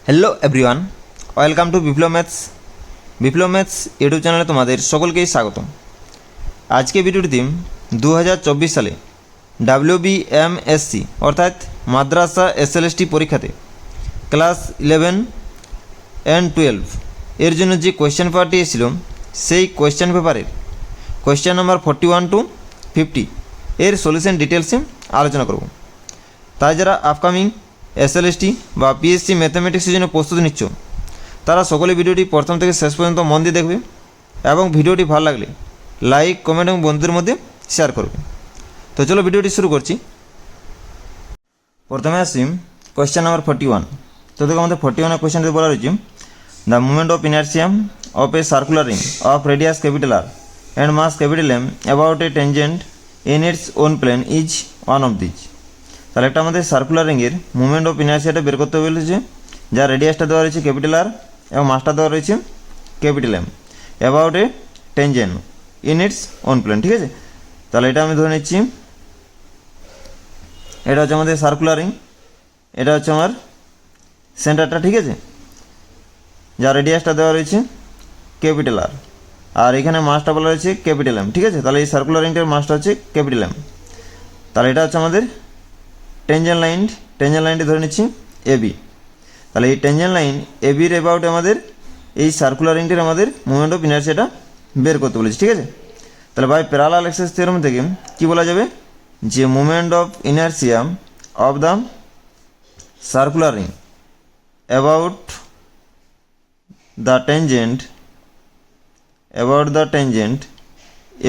Hello everyone, welcome to Biplab maths YouTube চ্যানেলে তোমাদের সকলকেই স্বাগতম। আজকে ভিডিওটিতে 2024 সালে WBMSC অর্থাৎ মাদ্রাসা SLST পরীক্ষাতে ক্লাস 11 অ্যান্ড 12 এর জন্য যে কোয়েশ্চেন পেপারটি এসেছিল সেই কোয়েশ্চেন পেপারের কোয়েশ্চেন নাম্বার 41 to 50 এর সলিউশন ডিটেলসে আলোচনা করব। তাই যারা আপকামিং SLST বা PSC ম্যাথামেটিক্সের জন্য প্রস্তুতি নিচ্ছ তারা সকলে ভিডিওটি প্রথম থেকে শেষ পর্যন্ত মন দিয়ে দেখবে এবং ভিডিওটি ভালো লাগলে লাইক, কমেন্ট এবং বন্ধুদের মধ্যে শেয়ার করবে। তো চলো ভিডিওটি শুরু করছি। প্রথমে আসি কোয়েশ্চেন নাম্বার 41। তো দেখো আমাদের 41 কোয়েশ্চেনটি বলা রয়েছে, the movement of inertia of a circular ring of radius capital R and mass capital M about a tangent in its own plane is one of these. তাহলে একটা আমাদের সার্কুলার রিংয়ের মুভমেন্ট অফ ইনার্সিয়াটা বের করতে বলেছে, যার রেডিয়াসটা দেওয়া রয়েছে ক্যাপিটাল R এবং মাসটা দেওয়া রয়েছে capital M about a tangent in its own plane. ঠিক আছে, তাহলে এটা আমি ধরে নিচ্ছি এটা হচ্ছে আমাদের সার্কুলার রিং, এটা হচ্ছে আমার সেন্টারটা। ঠিক আছে, যার রেডিয়াসটা দেওয়া রয়েছে ক্যাপিটাল R আর এখানে মাসটা বলা রয়েছে ক্যাপিটাল M। ঠিক আছে, তাহলে এই সার্কুলার রিংটার মাসটা হচ্ছে ক্যাপিটাল M। তাহলে এটা হচ্ছে আমাদের টেনজেন্ট লাইনটি ধরে নিচ্ছি AB। তাহলে এই টেনজেন্ট লাইন এবির অ্যাবাউট আমাদের এই সার্কুলার রিংটির আমাদের মুভমেন্ট অফ ইনার্সিয়াটা বের করতে বলেছি। ঠিক আছে, তাহলে বাই প্যারালাল অ্যাক্সিস থিওরেম থেকে কি বলা যাবে, যে movement of inertia of the circular ring about the tangent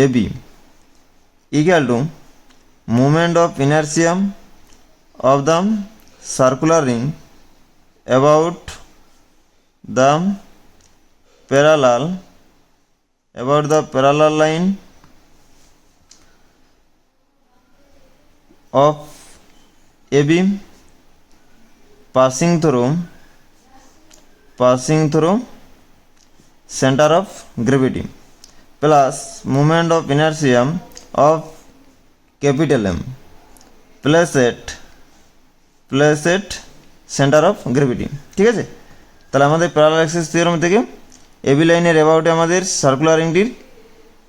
AB equal to movement of inertia of the circular ring about the parallel line of AB passing through center of gravity plus moment of inertia of capital M place at center of gravity। ঠিক আছে, তাহলে আমাদের parallel axis theorem থেকে AB লাইনের অ্যাবাউটে আমাদের circular রিংটির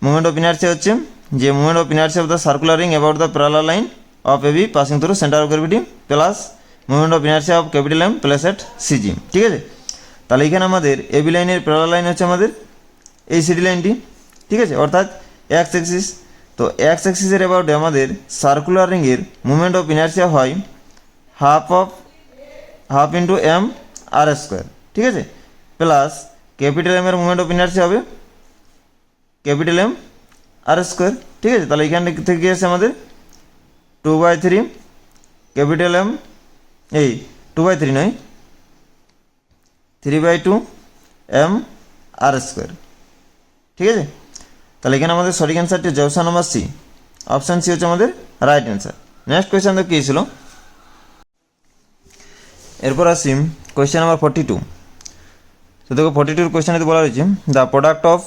movement of inertia হচ্ছে, যে movement of inertia of the circular ring about the parallel line of AB passing through centre of gravity plus movement of inertia of capital M place at CG। ঠিক আছে, তাহলে এখানে আমাদের AB লাইনের parallel line হচ্ছে আমাদের এই CD লাইনটি। ঠিক আছে, অর্থাৎ এক্স অ্যাক্সিস। তো এক্স অ্যাক্সিসের অ্যাবাউটে আমাদের সার্কুলার রিংয়ের মুভমেন্ট অফ ইনার্সিয়া হয় half into M R square. ঠিক আছে, প্লাস ক্যাপিটাল M এর মুভমেন্ট অফ ইনার্সিয়া হবে ক্যাপিটাল M R স্কোয়ার। ঠিক আছে, তাহলে এখান থেকে এসে আমাদের 2/3 ক্যাপিটাল M, এই 2/3 নয় 3/2 M R স্কোয়ার। ঠিক আছে, তাহলে এখানে আমাদের সঠিক অ্যান্সারটি হচ্ছে option number C. Option C হচ্ছে আমাদের রাইট অ্যান্সার। নেক্সট কোয়েশ্চেন তো কী ছিল, এরপর আসি কোয়েশ্চেন নাম্বার 42। তো দেখো 42 কোয়েশ্চেনে বলা রয়েছে, the product of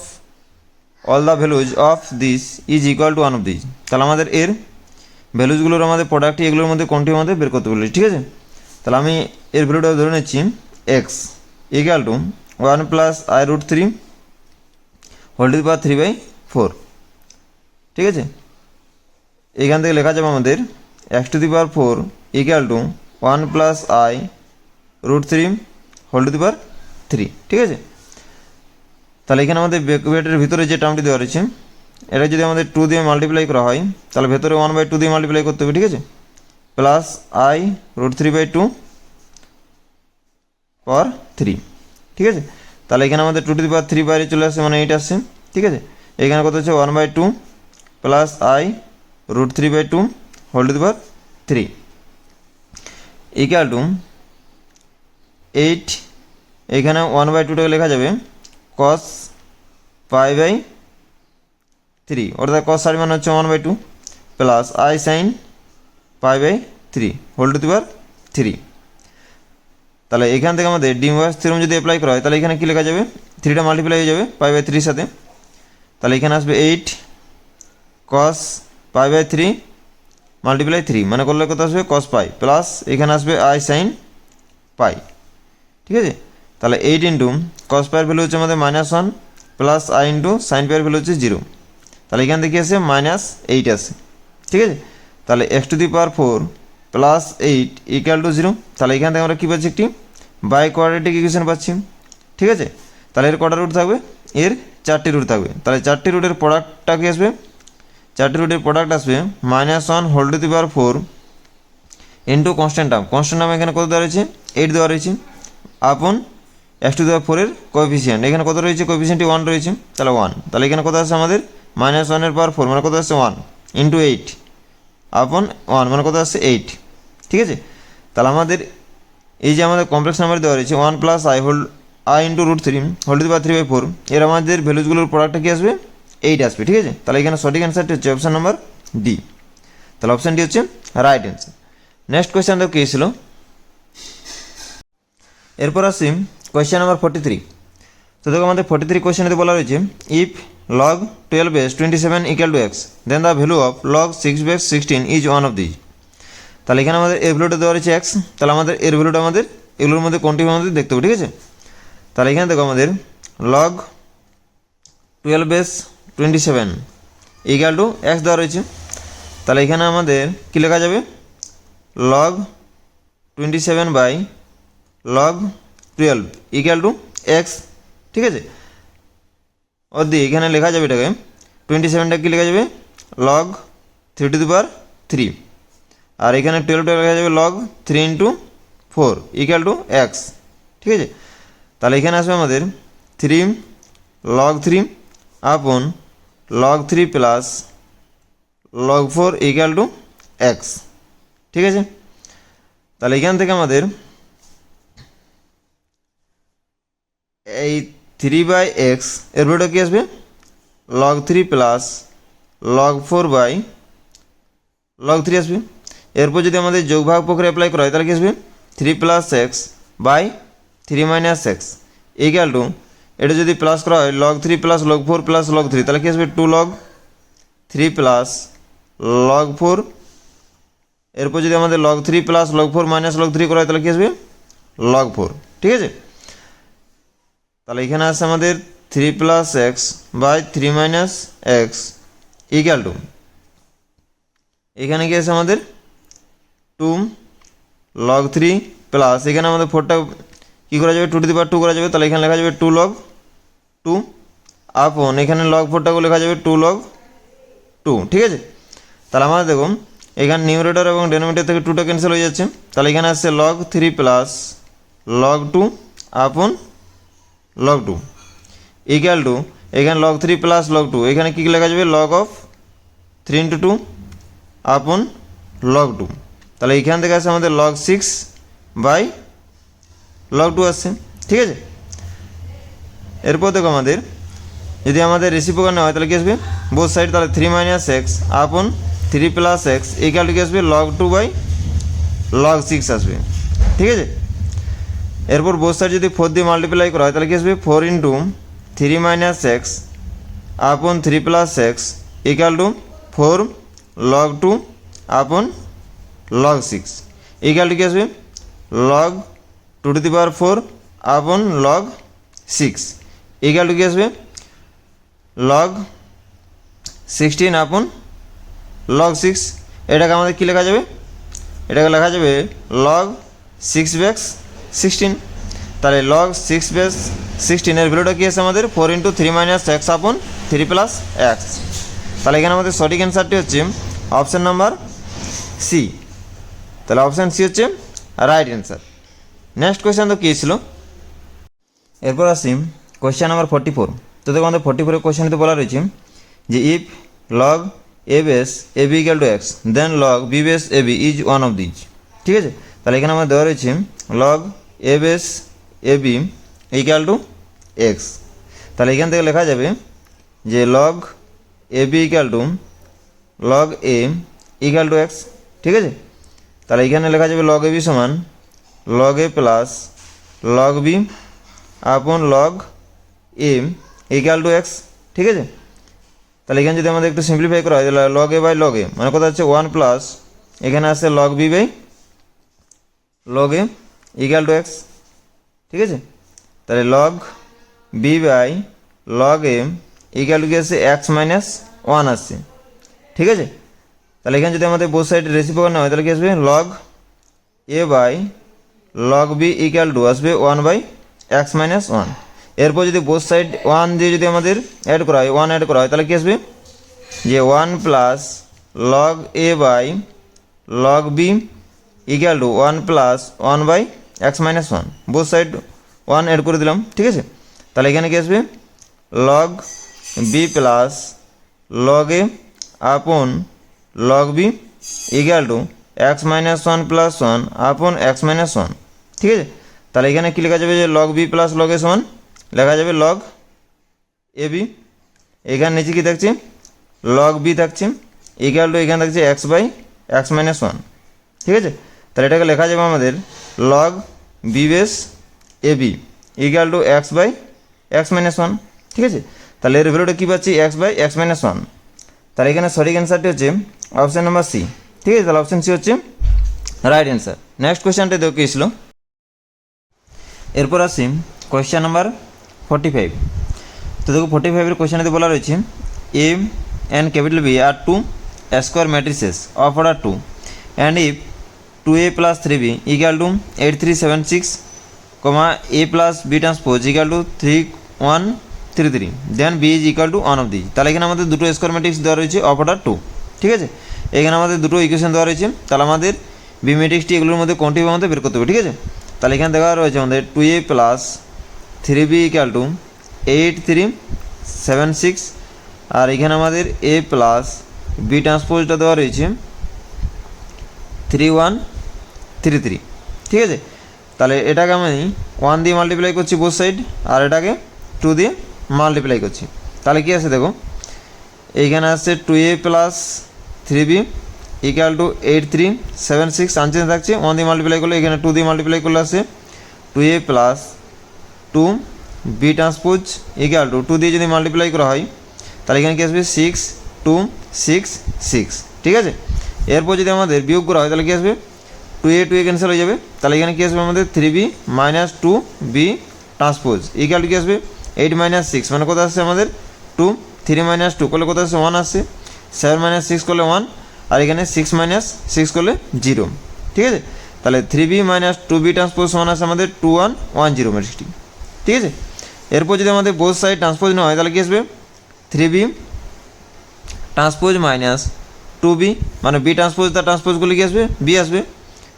all the values of this is equal to one of this. তাহলে আমাদের এর ভ্যালুজগুলোর আমাদের প্রোডাক্টটি এগুলোর মধ্যে কোনটির মধ্যে বের করতে বলেছি। ঠিক আছে, তাহলে আমি এর ভ্যালুটা ধরে নিচ্ছি x equal to 1 + i√3 whole to the power 3/4। ঠিক আছে, এখান থেকে লেখা যাবে আমাদের x to the power 4 equal to 1 + i√3 whole to the power 3। ঠিক আছে, তাহলে এখানে আমাদের ব্র্যাকেটের ভিতরে যে টার্মটি দেওয়া রয়েছে এটা যদি আমাদের 2 দিয়ে মাল্টিপ্লাই করা হয় তাহলে ভেতরে 1/2 দিয়ে মাল্টিপ্লাই করতে হবে। ঠিক আছে, প্লাস i√3/2 পাওয়ার 3। ঠিক আছে, তাহলে এখানে আমাদের 2 টু দি পাওয়ার 3 বাইরে চলে আসছে, মানে 8 আসছে। ঠিক আছে, এখানে কত হচ্ছে 1/2 plus i√3/2 whole to the power 3 equal to 8। এখানে 1/2টাকে লেখা যাবে cos π/3, অর্থাৎ cos সাইড মানে হচ্ছে 1/2 plus i sin π/3 whole to the power 3। তাহলে এখান থেকে আমাদের ডিমওয়ার্স থিওরেম যদি অ্যাপ্লাই করা হয় তাহলে এখানে কী লেখা যাবে, 3টা মাল্টিপ্লাই হয়ে যাবে π/3 সাথে। তাহলে এখানে আসবে 8 cos π/3 মাল্টিপ্লাই 3 মানে করলে কত আসবে cos π প্লাস এখানে আসবে i sin π। ঠিক আছে। তাহলে 8 ইন্টু কস পায়ের ভ্যালু হচ্ছে আমাদের -1 প্লাস আই ইন্টু সাইন পায়ের ভ্যালু হচ্ছে 0। তাহলে এখান থেকে আসে -8 আসে, ঠিক আছে। তাহলে x⁴ প্লাস 8 ইকুয়াল টু 0। তাহলে এখান থেকে আমরা কী পাচ্ছি, একটি বাই কোয়াড্রেটিক ইকুয়েশন পাচ্ছি, ঠিক আছে। তাহলে এর কটা রুট থাকবে, এর 4টি রুট থাকবে। তাহলে 4টি রুটের প্রোডাক্টটা কি আসবে, 4টি রুটের প্রোডাক্ট আসবে -1^4 ইন্টু কনস্ট্যান্ট টার্ম এখানে কত দেওয়া রয়েছে, 8 দেওয়া রয়েছে, আপন x⁴ এর কোএফিসিয়েন্ট এখানে কত রয়েছে, কোএফিসিয়েন্টটি 1 রয়েছে, তাহলে 1। তাহলে এখানে কত আসছে আমাদের -1^4 মানে কত আসছে 1 ইন্টু 8 আপন 1 মানে কত আসছে 8, ঠিক আছে। তাহলে আমাদের এই যে আমাদের কমপ্লেক্স নাম্বার দেওয়া রয়েছে 1 প্লাস আই ইন্টু √3 এর আমাদের ভ্যালুজগুলোর প্রোডাক্টটা কী আসবে, 8 আসবে, ঠিক আছে। তাহলে এখানে সঠিক অ্যান্সারটি হচ্ছে অপশান নাম্বার ডি। তাহলে অপশানটি হচ্ছে রাইট অ্যান্সার। নেক্সট কোয়েশ্চেন দেখো কী ছিল, এরপর আসি কোয়েশ্চেন নাম্বার 43। তো দেখো আমাদের 43 কোয়েশ্চেনেতে বলা রয়েছে if log 12 base 27 equal to x then the value of log 6 base 16 is one of these। তাহলে এখানে আমাদের এর ভ্যালুটা দেওয়া রয়েছে এক্স, তাহলে আমাদের এর ভ্যালুটা আমাদের এগুলোর মধ্যে কোনটি আমাদের দেখতে হবে, ঠিক আছে। তাহলে এখানে দেখো আমাদের log 12 base 27 equal to x দেওয়া রয়েছে। তাহলে এখানে আমাদের কী লেখা যাবে, log 27 by log 12 equal to x, ঠিক আছে। অর্ধেক এখানে লেখা যাবে এটাকে 27টা কি লেখা যাবে log 3^3 আর এখানে 12টা লেখা যাবে log 3 into 4 equal to x, ঠিক আছে। তাহলে এখানে আসবে আমাদের 3 log 3 আপন log 3 plus log 4 equal to x, ঠিক আছে। তাহলে এখান থেকে আমাদের এই 3/x এর ভ্যালুটা কী আসবে log 3 plus log 4 by log 3 আসবে। এরপর যদি আমাদের যোগভাগ প্রক্রিয়া অ্যাপ্লাই করা হয় তাহলে কী আসবে 3 + x by 3 - x equal to, এটা যদি প্লাস করা হয় log 3 plus log 4 plus log 3 তাহলে কী আসবে 2 log 3 প্লাস log 4। এরপর যদি আমাদের log 3 plus log 4 minus log 3 করা হয় তাহলে কী আসবে log 4, ঠিক আছে। তাহলে এখানে আসছে আমাদের 3 + x by 3 - x equal to, এখানে কি আছে আমাদের 2 log 3 প্লাস এখানে আমাদের 4টা কী করা যাবে 2^2 করা যাবে, তাহলে এখানে লেখা যাবে 2 log 2 আপন এখানে log 4টাকেও লেখা যাবে 2 log 2, ঠিক আছে। তাহলে আমাদের দেখুন এখানে নিউমারেটর এবং ডেনোমিনেটর থেকে 2টা ক্যান্সেল হয়ে যাচ্ছে, তাহলে এখানে আসছে log 3 প্লাস log 2 আপন log 2 ইকুয়াল টু এখানে log 3 প্লাস log 2 এখানে কী লেখা যাবে log অফ 3 × 2 আপন log 2। তাহলে এখান থেকে আসছে আমাদের log 6 বাই log 2 আসছে, ঠিক আছে। এরপর দেখো আমাদের যদি আমাদের রেসিপ্রোকাল নেওয়া হয় তাহলে কী আসবে বোথ সাইড, তাহলে 3 - x আপন 3 + x ইকুয়াল টু কী আসবে log 2 বাই log 6 আসবে, ঠিক আছে। এরপর বোথ সাইড যদি 4 দিয়ে মাল্টিপ্লাই করা হয় তাহলে কী আসবে 4 × 3 - x আপন 3 + x ইকুয়াল টু 4 log 2 আপন log 6 ইকুয়াল টু কী আসবে log 2^4 আপন log 6 ইকুয়াল টু কী আসবে log 16 আপন log 6। এটাকে আমাদের কী লেখা যাবে, এটাকে লেখা যাবে log 6/16। তাহলে log 6/16 এর ভ্যালুটা কী আছে আমাদের 4 × 3 - x আপন 3 + x। তাহলে এখানে আমাদের সঠিক অ্যান্সারটি হচ্ছে অপশান নাম্বার সি। তাহলে অপশান সি হচ্ছে রাইট অ্যান্সার। নেক্সট কোয়েশ্চেন তো কী ছিল, এরপর আসি কোয়েশ্চেন নাম্বার 44। তো দেখো আমাদের 44 কোয়েশ্চেনটিতে বলা রয়েছে যে if log a base ab equal to x then log b base ab is one of these, ঠিক আছে। তাহলে এখানে আমাদের দেওয়া রয়েছে log a base ab equal to x। তাহলে এখান থেকে লেখা যাবে যে log ab equal to log a equal to x, ঠিক আছে। তাহলে এখানে লেখা যাবে log ab সমান log a plus log b আপন log a equal to x, ঠিক আছে। তাহলে এখানে যদি আমাদের একটু সিম্পলিফাই করা হয় তাহলে log a by log a মানে কথা হচ্ছে 1 প্লাস এখানে আসছে log b by log a equal to x, ঠিক আছে, তাহলে log b by log a equal to কি আসছে এক্স মাইনাস ওয়ান আসছে। ঠিক আছে, তাহলে এখানে যদি আমাদের বোথ সাইড রেসিপ্রোকাল না হয় তাহলে কি আসবে log a by log b equal to আসবে one by x minus one. এরপর যদি বোথ সাইড ওয়ান দিয়ে যদি আমাদের অ্যাড করা হয়, ওয়ান অ্যাড করা হয় তাহলে কি আসবে যে one plus log a by log b equal to one plus one by x minus one. Both side one add করে দিলাম। ঠিক আছে, তাহলে এখানে কি আসবে log b plus log a upon log b equal to x minus one plus one upon x minus one. ঠিক আছে, তাহলে এখানে কী লেখা যাবে যে log b plus log a সমান লেখা যাবে লগ এ বি। এখানে নিচে কী থাকছে লগ বি থাকছে ইকুয়াল টু এখানে থাকছে x by x minus one. ঠিক আছে, তাহলে এটাকে লেখা যাবে আমাদের log b base a b equal to x by x minus one. ঠিক আছে, তাহলে এর ভ্যালুটা কী পাচ্ছি x by x minus one. তাহলে এখানে সঠিক অ্যান্সারটি হচ্ছে অপশান নাম্বার সি। ঠিক আছে, তাহলে অপশান সি হচ্ছে রাইট অ্যান্সার। নেক্সট কোয়েশ্চেনটা দেখো কী ছিল। এরপর আসি কোয়েশ্চেন নাম্বার 45। তো দেখো 45-এর কোয়েশ্চেনেতে বলা রয়েছে এ অ্যান্ড ক্যাপিটাল বি আর two square matrices of order two and if 2a plus 3b equal to 8376, a plus b transpose equal to 3133, then b is equal to one of these। তাহলে এখানে আমাদের দুটো square matrix দেওয়া রয়েছে of order two. ঠিক আছে, এখানে আমাদের দুটো ইকুয়েশন দেওয়া রয়েছে, তাহলে আমাদের বি ম্যাট্রিক্সটি এগুলোর মধ্যে কোনটি আমাদের বের করতে হবে। ঠিক আছে, তাহলে এখানে দেওয়া রয়েছে আমাদের 2a plus 3b equal to 8376, আর এখানে আমাদের a plus b ট্রান্সপোজটা দেওয়া রয়েছে 3133। ঠিক আছে, তাহলে এটাকে আমি 1 দিয়ে মাল্টিপ্লাই করছি বোথ সাইড, আর এটাকে 2 দিয়ে মাল্টিপ্লাই করছি। তাহলে কী আছে দেখো, এইখানে আসছে 2a plus 3b equal to 8376 unchange থাকছে। 1 দিয়ে মাল্টিপ্লাই করলে এখানে 2 দিয়ে মাল্টিপ্লাই করলে আসছে 2a plus 2b transpose equal two 2 দিয়ে যদি মাল্টিপ্লাই করা হয় তাহলে এখানে কী আসবে 6266। ঠিক আছে, এরপর যদি আমাদের বিয়োগ করা হয় তাহলে কী আসবে 2a ক্যান্সেল হয়ে যাবে। তাহলে এখানে কী আসবে আমাদের 3b minus 2b transpose equal to কী আসবে 8 মাইনাস 6, মানে কত আসছে আমাদের 2, 3 মাইনাস 2 করলে কত আসছে 1 আসছে, 7 মাইনাস 6 করলে 1, আর এখানে 6 মাইনাস 6 করলে 0। ঠিক আছে, তাহলে 3b মাইনাস 2b ট্রান্সপোজ সমান আসছে আমাদের 2110 ম্যাট্রিক্সটি। ঠিক আছে, এরপর যদি আমাদের বোথ সাইড ট্রান্সপোজ নেওয়া হয় তাহলে কী আসবে 3b ট্রান্সপোজ মাইনাস 2b, মানে বি ট্রান্সপোজ তার ট্রান্সপোজ করলে কী আসবে বি আসবে।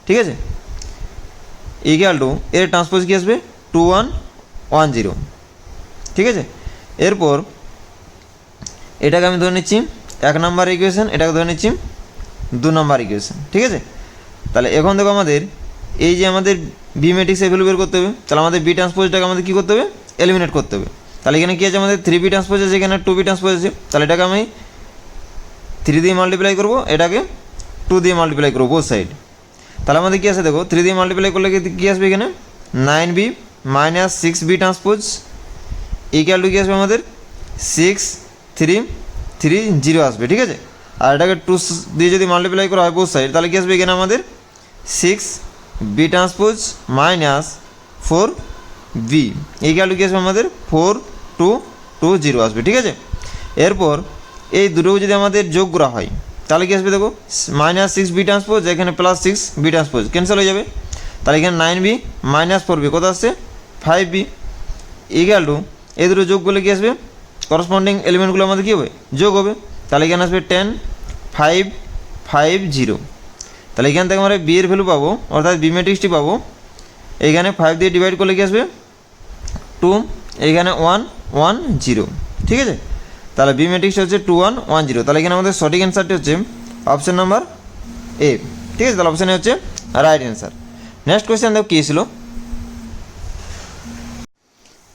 ঠিক আছে, ইকুয়াল টু এর ট্রান্সপোজ কী আসবে 2110। ঠিক আছে, এরপর এটাকে আমি ধরে নিচ্ছি 1 নম্বর ইকুয়েশন, এটাকে ধরে নিচ্ছি 2 নম্বর ইকুয়েশন। ঠিক আছে, তাহলে এখন দেখো আমাদের এই যে আমাদের বি ম্যাট্রিক্সের ভ্যালু বের করতে হবে, তাহলে আমাদের বি ট্রান্সপোজটাকে আমাদের কী করতে হবে এলিমিনেট করতে হবে। তাহলে এখানে কী আছে আমাদের 3b ট্রান্সপোজ আছে, এখানে 2b ট্রান্সপোজ আছে, তাহলে এটাকে আমি 3 দিয়ে মাল্টিপ্লাই করবো, এটাকে 2 দিয়ে মাল্টিপ্লাই করবো বোথ সাইড। তাহলে আমাদের কী আছে দেখো 3 দিয়ে মাল্টিপ্লাই করলে কী আসবে এখানে 9b minus 6b transpose equal to কী আসবে আমাদের 6330 আসবে। ঠিক আছে, আর এটাকে 2 দিয়ে যদি মাল্টিপ্লাই করা হয় বোথ সাইড তাহলে কী আসবে এখানে আমাদের 6b transpose minus 4b equal to কী আসবে আমাদের 4220 আসবে। ঠিক আছে, এরপর এই দুটো যদি আমাদের যোগ করা হয় তাহলে কী আসবে দেখো মাইনাস 6b ট্রান্সপোজ, এখানে প্লাস 6b ট্রান্সপোজ ক্যান্সেল হয়ে যাবে। তাহলে এখানে 9b মাইনাস 4b কত আসছে 5b ইকুয়াল টু এই দুটো যোগ করলে কী আসবে করসপন্ডিং এলিমেন্টগুলো আমাদের কী হবে যোগ হবে। তাহলে এখানে আসবে 10550। তাহলে এখান থেকে আমরা বি এর ভ্যালু পাবো, অর্থাৎ বি ম্যাট্রিক্সটি পাবো। এইখানে 5 দিয়ে ডিভাইড করলে কী আসবে 2, এইখানে 110। ঠিক আছে, তাহলে বি ম্যাট্রিক্স হচ্ছে 2110। তাহলে এখানে আমাদের সঠিক অ্যান্সারটি হচ্ছে অপশান নাম্বার এ। ঠিক আছে, তাহলে অপশান এ হচ্ছে রাইট অ্যান্সার। নেক্সট কোয়েশ্চেন দেখো কী ছিল।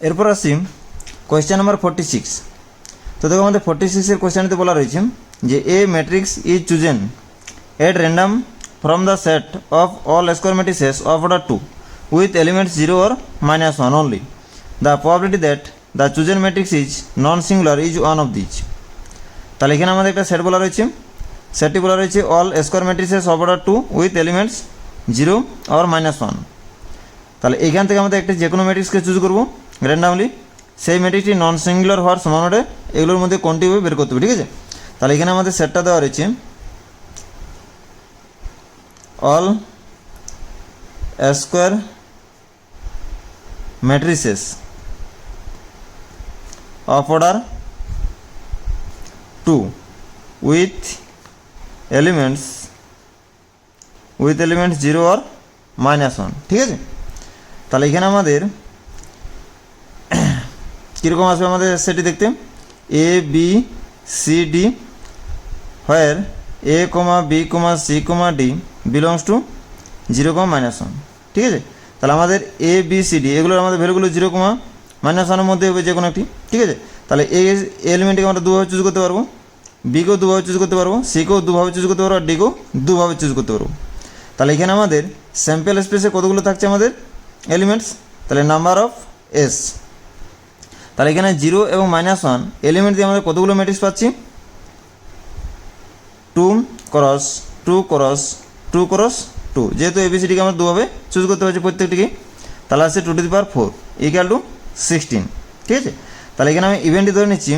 এরপর আসি কোয়েশ্চেন নাম্বার 46। তো দেখো আমাদের 46-এর কোয়েশ্চেনটিতে বলা রয়েছে যে A matrix is chosen at random from the set of all square matrices of order 2 with elements 0 or -1 only. The probability that the chosen matrix is non-singular is one of these. তাহলে এখানে আমাদের একটা set বলা রয়েছে, সেটটি বলা রয়েছে all square matrices of order 2 with elements 0 or -1. তাহলে এখান থেকে আমাদের একটা যে কোনো ম্যাট্রিক্সকে চুজ করবো র্যান্ডামলি, সেই ম্যাট্রিক্সটি নন সিঙ্গুলার হওয়ার সমান হলে এগুলোর মধ্যে কোনটি হবে বের করতে হবে, ঠিক আছে। তাহলে এখানে আমাদের সেটটা দেওয়া রয়েছে all square matrices of order 2 with elements 0 or -1, ঠিক আছে। তাহলে এখানে আমাদের কীরকম আসবে আমাদের সেটি দেখতে, A B C D where A comma B comma C comma D belongs to 0, -1, ঠিক আছে। তাহলে আমাদের এ বি সি ডি এগুলোর আমাদের ভ্যালুগুলো 0, -1-এর মধ্যে হবে যে কোনো একটি, ঠিক আছে। তাহলে এই এলিমেন্টকে আমরা দুভাবে চুজ করতে পারবো, বিকেও দুভাবে চুজ করতে পারবো, সিকেও দুভাবে চুজ করতে পারবো, আর ডিকেও দুভাবে চুজ করতে পারবো। তাহলে এখানে আমাদের স্যাম্পল স্পেসে কতগুলো থাকছে আমাদের এলিমেন্টস, তাহলে নাম্বার অফ এস। তাহলে এখানে 0 এবং -1 এলিমেন্ট দিয়ে আমাদের কতগুলো ম্যাট্রিক্স পাচ্ছি, 2 ক্রস 2 ক্রস 2 ক্রস 2, যেহেতু এবিসিডিকে আমরা দুভাবে চুজ করতে পারছি প্রত্যেকটিকে। তাহলে আসছে 2^4 = 16, ঠিক আছে। তাহলে এখানে আমি ইভেন্টটি ধরে নিচ্ছি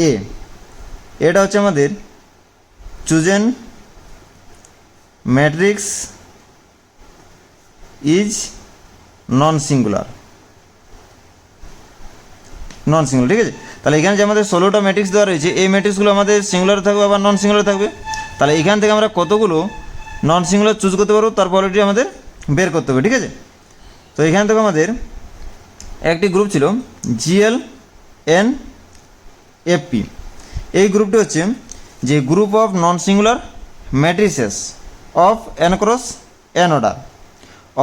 এ, এটা হচ্ছে আমাদের chosen matrix is non singular, ঠিক আছে। তাহলে এখানে যে আমাদের 16টা ম্যাট্রিক্স দেওয়া রয়েছে, এই ম্যাট্রিক্সগুলো আমাদের সিঙ্গুলার থাকবে আবার নন সিঙ্গুলার থাকবে। তাহলে এখান থেকে আমরা কতগুলো নন সিঙ্গুলার চুজ করতে পারবো তার কোয়ালিটি আমাদের বের করতে হবে, ঠিক আছে। তো এখান থেকে আমাদের একটি গ্রুপ ছিল GLNFP, এই গ্রুপটি হচ্ছে যে group of non singular matrices of n cross n order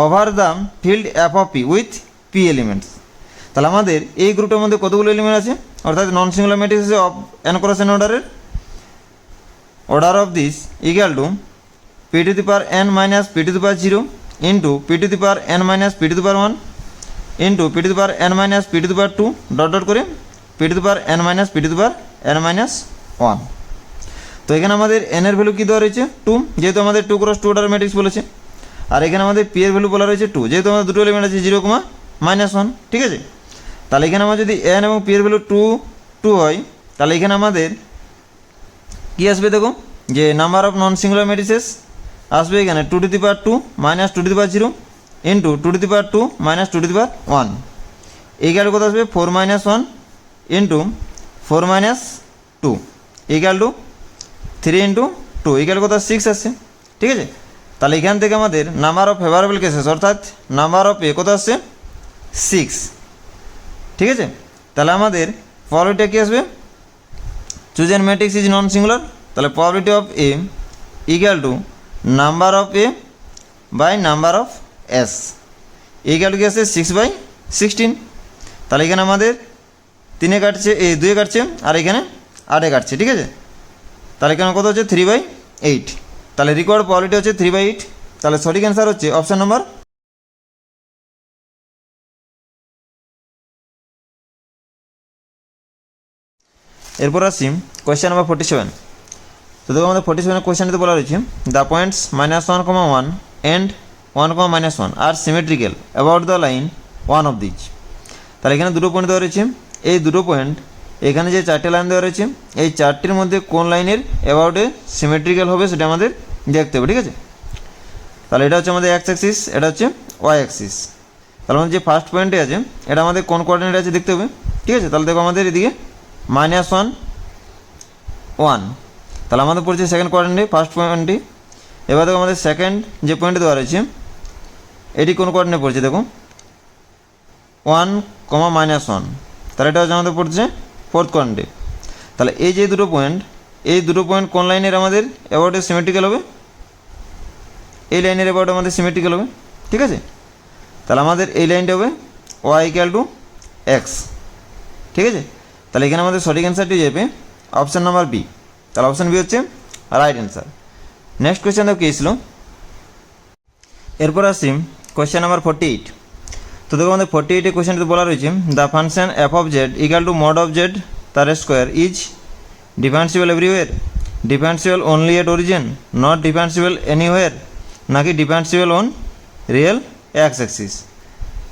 over the field f of p with p elements. তাহলে আমাদের এই গ্রুপটার মধ্যে কতগুলো এলিমেন্ট আছে, অর্থাৎ non singular matrix of n cross n অর্ডারের order of this equal to p⁻n minus p⁻0 into p⁻n minus p⁻1 into p⁻n minus p⁻2 dot করে p⁻n minus p⁻n-1। তো এখানে আমাদের n এর ভ্যালু কী দেওয়া রয়েছে 2, যেহেতু আমাদের 2 ক্রস 2 অর্ডার ম্যাট্রিক্স বলেছে। আর এখানে আমাদের p এর ভ্যালু বলা রয়েছে 2, যেহেতু আমাদের দুটো এলিমেন্ট আছে 0, -1, ঠিক আছে। তাহলে এখানে আমার যদি n এবং p এর ভ্যালু 2 হয়, তাহলে এখানে আমাদের কী আসবে দেখো, যে number of non singular matrices আসবে এখানে 2^2 মাইনাস 2^0 ইন্টু 2^2 মাইনাস 2^1, এই গেল কত আসবে 4 - 1 into 4 - 2 equal to 3 into 2 equal কত 6 আসছে, ঠিক আছে। তাহলে এখান থেকে আমাদের নাম্বার অফ ফেভারেবল কেসেস অর্থাৎ নাম্বার অফ এ কত আসছে 6, ঠিক আছে। তাহলে আমাদের প্রবাবিলিটি কী আসবে, chosen matrix is non singular, তাহলে probability of A equal to number of A by number of S equal কি আসছে 6/16। তাহলে এখানে আমাদের 3-এ কাটছে, 2-এ কাটছে, আর এখানে 8-এ কাটছে, ঠিক আছে। তাহলে এখানে কত হচ্ছে 3/8, তাহলে রিকোয়ার্ড প্রবাবিলিটি হচ্ছে 3/8। তাহলে সঠিক অ্যান্সার হচ্ছে অপশান নম্বর। এরপর আসি কোয়েশ্চেন নাম্বার 47। তো দেখো আমাদের 47 কোয়েশ্চেনটিতে বলা রয়েছে দ্য পয়েন্টস -1, 1 অ্যান্ড 1, -1 আর symmetrical about the line one of these. তাহলে এখানে দুটো পয়েন্ট দেওয়া রয়েছে, এই দুটো পয়েন্ট এখানে যে 4টে লাইন দেওয়া রয়েছে, এই 4টির মধ্যে কোন লাইনের অ্যাবাউটে সিমেট্রিক্যাল হবে সেটা আমাদের দেখতে হবে, ঠিক আছে। তাহলে এটা হচ্ছে আমাদের এক্স অ্যাক্সিস, এটা হচ্ছে ওয়াই অ্যাক্সিস। তাহলে আমাদের যে ফার্স্ট পয়েন্টে আছে এটা আমাদের কোন কোঅর্ডিনেট আছে দেখতে হবে, ঠিক আছে। তাহলে দেখো আমাদের এদিকে -1, 1, তাহলে আমাদের পড়ছে সেকেন্ড কোঅর্ডিনেটে ফার্স্ট পয়েন্টটি। এবার দেখো আমাদের সেকেন্ড যে পয়েন্টে দেওয়া রয়েছে এটি কোন কোঅর্ডিনেট পড়ছে দেখো 1, -1, তাহলে এটা হচ্ছে আমাদের পড়ছে ফোর্থ কোঅর্ডিনেটে। তাহলে এই যে দুটো পয়েন্ট, এই দুটো পয়েন্ট কোন লাইনের আমাদের অ্যাবাউটে সিমেট্রিক্যাল হবে, এই লাইনের অ্যাবাউট আমাদের সিমেট্রিক্যাল হবে, ঠিক আছে। তাহলে আমাদের এই লাইনটা হবে y = x, ঠিক আছে। তাহলে এখানে আমাদের সঠিক অ্যান্সারটি যাবে অপশান নাম্বার বি। তাহলে অপশান বি হচ্ছে রাইট অ্যান্সার। নেক্সট কোয়েশ্চেন দেখো কী ছিল, এরপর আসি কোয়েশ্চেন নাম্বার 48। তো দেখো আমাদের 48 কোয়েশ্চেনটিতে বলা রয়েছে the function f of z = mod of z তার square is differentiable everywhere, differentiable only at origin, not differentiable anywhere, নাকি differentiable on real x axis.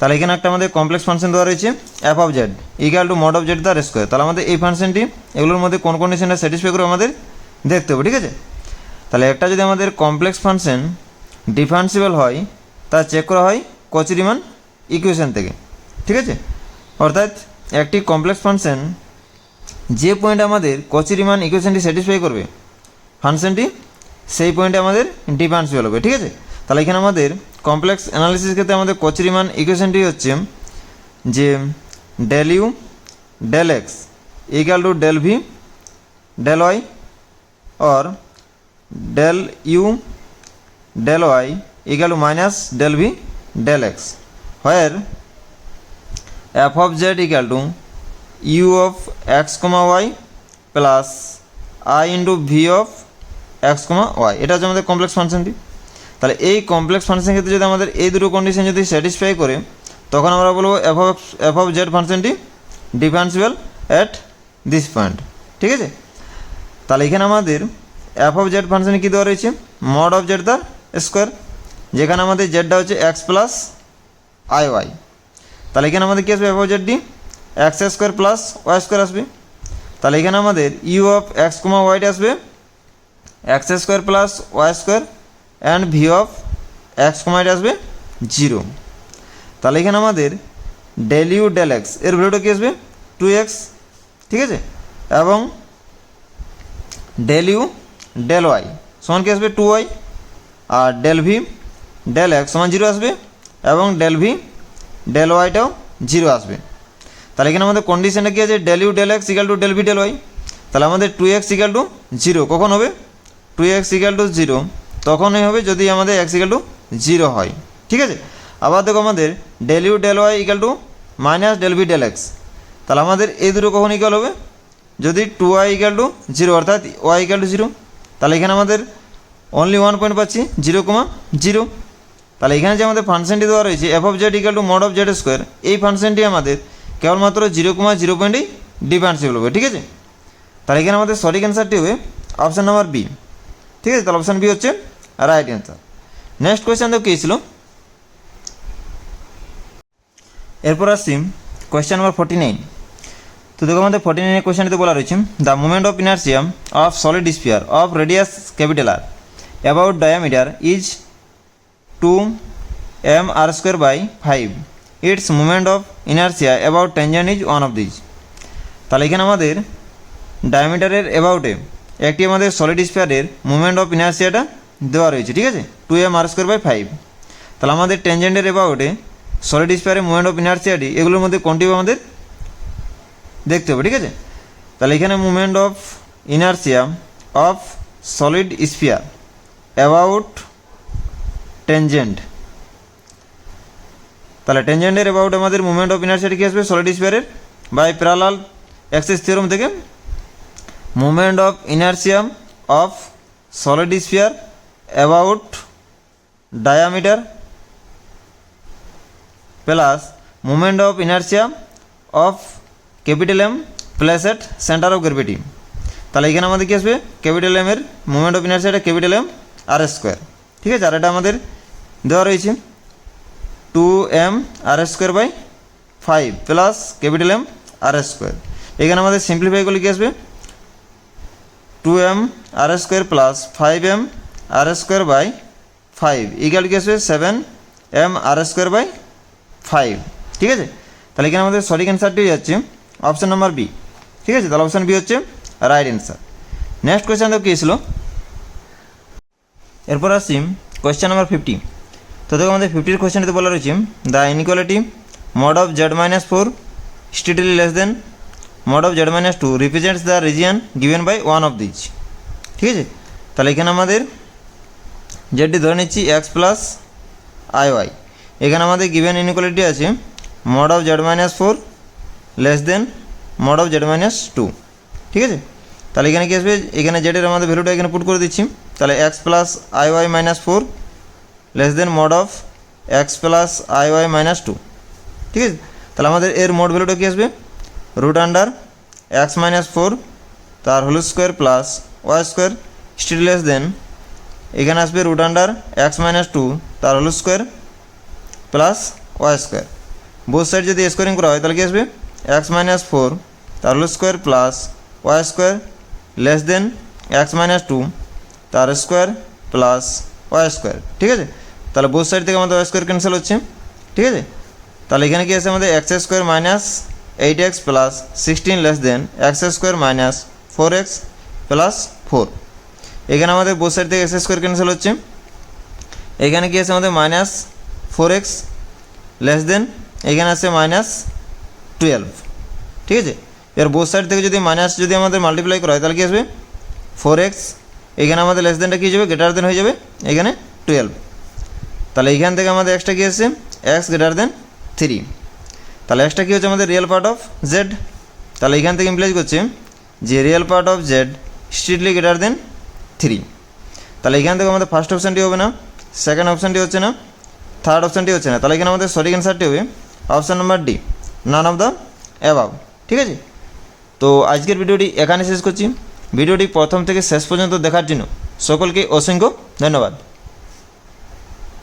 তাহলে এখানে একটা আমাদের কমপ্লেক্স ফাংশন দেওয়া রয়েছে f of z equal to mod of z তার square. তাহলে আমাদের এই ফাংশনটি এগুলোর মধ্যে কোন কন্ডিশনটা স্যাটিসফাই করে আমাদের দেখতে হবে, ঠিক আছে। তাহলে একটা যদি আমাদের কমপ্লেক্স ফাংশন ডিফারেন্সিবল হয় তা চেক করা হয় কচি রিমান ইকুয়েশন থেকে, ঠিক আছে। অর্থাৎ একটি কমপ্লেক্স ফাংশন যে পয়েন্টে আমাদের কচি রিমান ইকুয়েশনটি স্যাটিসফাই করবে ফাংশনটি সেই পয়েন্টে আমাদের ডিফারেন্সিবল হবে, ঠিক আছে। তাহলে এখানে আমাদের কমপ্লেক্স অ্যানালিসিস ক্ষেত্রে আমাদের কচি রিমান ইকুয়েশনটি হচ্ছে যে del u del x equal to del v del y or del u del y equal to minus del v del x, where f of z equal to u of x comma y plus I into v of x comma y। এটা হচ্ছে আমাদের complex ফাংশনটি। তাহলে এই complex ফাংশনের ক্ষেত্রে যদি আমাদের এই দুটো কন্ডিশন যদি স্যাটিসফাই করে তখন আমরা বলবো এফ অফ জেড ফাংশনটি ডিফারেন্সিবল অ্যাট দিস পয়েন্ট, ঠিক আছে। তাহলে এখানে আমাদের এফ অফ জেড ফাংশনে কী দেওয়া রয়েছে মড অফ জেড তার স্কোয়ার, যেখানে আমাদের জেডটা হচ্ছে এক্স প্লাস আই ওয়াই। তাহলে এখানে আমাদের কী আসবে এফ অফ জেডটি x square plus y square আসবে। তাহলে এখানে আমাদের ইউ অফ এক্স কমা ওয়াইটা আসবে x square plus y square and v of x কমাইটা আসবে 0। তাহলে এখানে আমাদের ডেল ইউ ডেল এক্স এর ভ্যালুটা কী আসবে 2x, ঠিক আছে। এবং ডেল ইউ ডেল ওয়াই সমান কি আসবে 2y, আর ডেল ভি ডেল এক্স সমান 0 আসবে এবং ডেল ভি ডেল ওয়াইটাও 0 আসবে। তাহলে এখানে আমাদের কন্ডিশনটা কী আছে del u del x equal to del v del y. তাহলে আমাদের 2x ইকাল টু 0 কখন হবে 2x ইকাল টু 0 তখনই হবে যদি আমাদের x ইকাল টু 0 হয়, ঠিক আছে। আবার দেখো আমাদের del u del y equal to minus del v del x. তাহলে আমাদের এই দুটো কখন ইকাল হবে যদি 2y ইকাল টু 0 অর্থাৎ y ইকাল টু 0। তাহলে এখানে আমাদের অনলি 1 পয়েন্ট পাচ্ছি 0,0। তাহলে এখানে যে আমাদের ফাংশনটি দেওয়া রয়েছে f of Z equal to mod of Z square, এই ফাংশনটি আমাদের কেবলমাত্র 0,0 পয়েন্টেই ডিফারেন্সিবল হবে, ঠিক আছে। তাহলে এখানে আমাদের সঠিক অ্যান্সারটি হবে অপশান নাম্বার বি, ঠিক আছে। তাহলে অপশান বি হচ্ছে রাইট অ্যান্সার। নেক্সট কোয়েশ্চেন দেখো কী ছিল, এরপর আসছি কোয়েশ্চেন নাম্বার 49। তো দেখো আমাদের 49 কোয়েশ্চেনটিতে বলা রয়েছে the movement of inertia of solid sphere of radius capital R about diameter is 2 m r²/5, its movement of inertia about tangent is one of these. তাহলে এখানে আমাদের ডায়ামিটারের অ্যাবাউটে একটি আমাদের সলিড স্ফিয়ারের মুভমেন্ট অফ ইনার্সিয়াটা দেওয়া রয়েছে, ঠিক আছে 2 m r²/5। তাহলে আমাদের টেনজেন্টের অ্যাবাউটে সলিড স্ফিয়ারের মুভমেন্ট অফ ইনার্সিয়াটি এগুলোর মধ্যে কোনটি আমাদের দেখতে হবে, ঠিক আছে। তাহলে এখানে movement of inertia of solid sphere about tangent, তাহলে টেনজেন্টের অ্যাবাউট আমাদের মুভমেন্ট অফ ইনার্সিয়াটি কী আসবে সলিড স্ফিয়ারের বাই প্যারালাল অ্যাক্সিস থিওরাম থেকে movement of inertia of solid sphere about diameter plus movement of inertia of capital M place at centre of gravity. তাহলে এখানে আমাদের কী আসবে ক্যাপিটাল এম এর মুভমেন্ট অফ ইনার্সিয়াটা ক্যাপিটাল এম r², ঠিক আছে। আর এটা আমাদের দেওয়া রয়েছে 2 m r²/5 plus capital M r²। এখানে আমাদের সিম্পলিফাই করলে কী আসবে 2 m r² plus 5 m r²/5 equal কী আসবে 7 m r²/5, ঠিক আছে। তাহলে এখানে আমাদের সঠিক অ্যান্সারটি যাচ্ছে অপশান নাম্বার বি, ঠিক আছে। তাহলে অপশান বি হচ্ছে রাইট অ্যান্সার। নেক্সট কোয়েশ্চেন তো কী ছিল, এরপর আসছি কোয়েশ্চেন নাম্বার 50। তো দেখো আমাদের 50 কোয়েশ্চেনটিতে বলা রয়েছে the inequality mod of z-4 strictly less than mod of z-2 represents the region given by one of these, ঠিক আছে। তাহলে এখানে আমাদের জেডটি ধরে নিচ্ছি এক্স প্লাস আই ওয়াই। এখানে আমাদের গিভেন ইনইকুয়ালিটি আছে mod of z-4 less than mod of z-2, ঠিক আছে। তাহলে এখানে কী আসবে এখানে জেডের আমাদের ভ্যালুটা এখানে পুট করে দিচ্ছি। তাহলে x plus i y -4 less than mod of x plus i y -2, ঠিক আছে। তাহলে আমাদের এর মোড ভ্যালুটা কী আসবে √(x-4) তার whole square plus y square still less than এখানে আসবে √(x-2) তার whole square plus y square, both side যদি স্কোয়ারিং করা হয় তাহলে কী আসবে এক্স মাইনাস ফোর তার whole square plus y square less than x minus two তার স্কোয়ার প্লাস ওয়াই স্কোয়ার। ঠিক আছে, তাহলে বোথ সাইড থেকে আমাদের ওয়াই স্কোয়ার ক্যান্সেল হচ্ছে। ঠিক আছে, তাহলে এখানে কি আছে আমাদের x square minus 8x plus 16 less than x square minus 4x plus 4। এখানে আমাদের বোথ সাইড থেকে এক্স স্কোয়ার ক্যান্সেল হচ্ছে। এখানে কি আছে আমাদের মাইনাস 4x লেস দেন এখানে আছে মাইনাস 12। ঠিক আছে, এর বোথ সাইড থেকে যদি মাইনাস যদি আমাদের মাল্টিপ্লাই করা হয় তাহলে কী আসবে 4x, এখানে আমাদের লেস দেনটা কী যাবে গ্রেটার দেন হয়ে যাবে এখানে 12। তাহলে এইখান থেকে আমাদের এক্সটা কী আসছে এক্স গ্রেটার দেন 3। তাহলে এক্সটা কী হচ্ছে আমাদের রিয়েল পার্ট অফ জেড। তাহলে এইখান থেকে ইমপ্লাইজ করছে যে real part of Z strictly greater than 3। তাহলে এখান থেকে আমাদের ফার্স্ট অপশানটি হবে না, সেকেন্ড অপশানটি হচ্ছে না, থার্ড অপশানটি হচ্ছে না। তাহলে এখানে আমাদের সঠিক অ্যান্সারটি হবে option number D, none of the above. ঠিক আছে, তো আজকের ভিডিওটি এখানে শেষ করছি। ভিডিওটি প্রথম থেকে শেষ পর্যন্ত দেখার জন্য সকলকে অসংখ্য ধন্যবাদ।